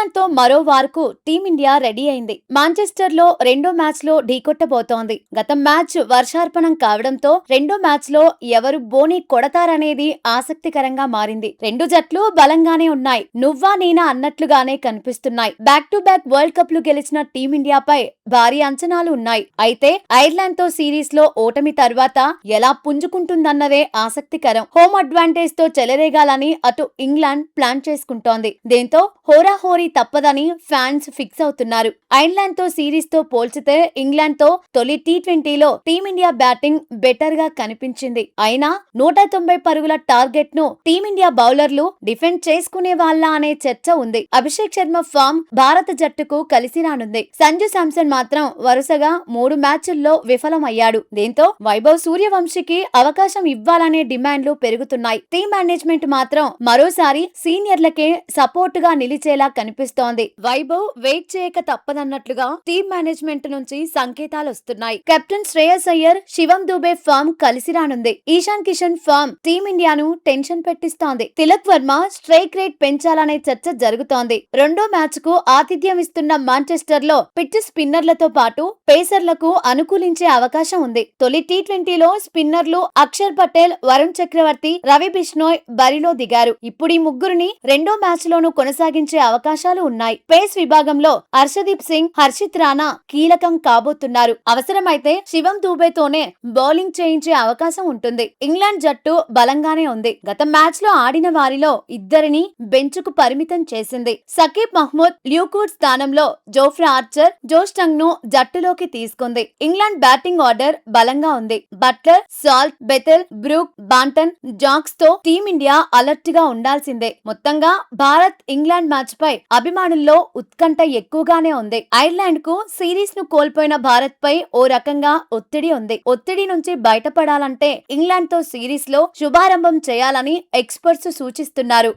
England తో మరో వార్కు team India ready అయింది. మాంచెస్టర్ లో రెండో మ్యాచ్ లో ఢీకొట్టబోతోంది. గత మ్యాచ్ వర్షార్పణం కావడంతో రెండో మ్యాచ్ లో ఎవరు బోని కొడతారనేది ఆసక్తికరంగా మారింది. రెండు జట్లు బలంగానే ఉన్నాయి. నువ్వా నేనా అన్నట్లుగానే కనిపిస్తున్నాయి. Back to back world cup లు గెలిచిన టీమిండియాపై భారీ అంచనాలు ఉన్నాయి. అయితే ఐర్లాండ్ తో సిరీస్ లో ఓటమి తర్వాత ఎలా పుంజుకుంటుందన్నదే ఆసక్తికరం. హోమ్ అడ్వాంటేజ్ తో చెలరేగాలని అటు ఇంగ్లాండ్ ప్లాన్ చేసుకుంటోంది. దీంతో హోరాహోరీ తప్పదని ఫ్యాన్స్ ఫిక్స్ అవుతున్నారు. ఐర్లాండ్ తో సిరీస్ తో పోల్చితే ఇంగ్లాండ్ తో తొలి టీ20లో టీమిండియా బ్యాటింగ్ బెటర్ గా కనిపించింది. అయినా 190 పరుగుల టార్గెట్ ను టీమిండియా బౌలర్లు డిఫెండ్ చేసుకునే వాళ్ళ అనే చర్చ ఉంది. అభిషేక్ శర్మ ఫామ్ భారత జట్టుకు కలిసి రానుంది. సంజు శాంసన్ మాత్రం వరుసగా 3 మ్యాచ్ల్లో విఫలమయ్యాడు. దీంతో వైభవ్ సూర్యవంశీకి అవకాశం ఇవ్వాలనే డిమాండ్లు పెరుగుతున్నాయి. టీమ్ మేనేజ్మెంట్ మాత్రం మరోసారి సీనియర్లకే సపోర్ట్ గా నిలిచేలా కనిపిస్తోంది. వైభవ్ వెయిట్ చేయక తప్పదన్నట్లుగా టీమ్ మేనేజ్మెంట్ నుంచి సంకేతాలు వస్తున్నాయి. కెప్టెన్ శ్రేయస్ అయ్యర్, శివం దూబే ఫామ్ కలిసి రానుంది. ఈశాన్ కిషన్ ఫామ్ టీమిండియాను టెన్షన్ పెట్టిస్తోంది. తిలక్ వర్మ స్ట్రైక్ రేట్ పెంచాలనే చర్చ జరుగుతోంది. రెండో మ్యాచ్ కు ఆతిథ్యం ఇస్తున్న మాంచెస్టర్ లో పిచ్ స్పిన్నర్లతో పాటు పేసర్లకు అనుకూలించే అవకాశం ఉంది. తొలి టీ20లో స్పిన్నర్లు అక్షర్ పటేల్, వరుణ్ చక్రవర్తి, రవి బిష్నోయ్ బరిలో దిగారు. ఇప్పుడు ఈ ముగ్గురిని రెండో మ్యాచ్ లోను కొనసాగించే అవకాశాలు ఉన్నాయి. పేస్ విభాగంలో హర్షదీప్ సింగ్, హర్షిత్ రాణా కీలకం కాబోతున్నారు. అవసరమైతే శివం దూబేతోనే బౌలింగ్ చేయించే అవకాశం ఉంటుంది. ఇంగ్లాండ్ జట్టు బలంగానే ఉంది. గత మ్యాచ్ లో ఆడిన వారిలో ఇద్దరిని బెంచ్ కు పరిమితం చేసింది. సకీబ్ మహ్మూద్, ల్యూకూడ్ స్థానంలో జోఫ్రా ఆర్చర్, జోష్ టంగ్ ను జట్టులోకి తీసుకుంది. ఇంగ్లాండ్ బ్యాటింగ్ ఆర్డర్ బలంగా ఉంది. Buttler, Salt, Bethell, Brook, Banton, Jacks తో టీమిండియా అలర్ట్ గా ఉండాల్సిందే. మొత్తంగా భారత్ ఇంగ్లాండ్ మ్యాచ్ పై అభిమానుల్లో ఉత్కంఠ ఎక్కువగానే ఉంది. ఐర్లాండ్ కు సిరీస్ ను కోల్పోయిన భారత్ పై ఓ రకంగా ఒత్తిడి ఉంది. ఒత్తిడి నుంచి బయటపడాలంటే ఇంగ్లాండ్ తో సిరీస్ లో శుభారంభం చేయాలని ఎక్స్పర్ట్స్ సూచిస్తున్నారు.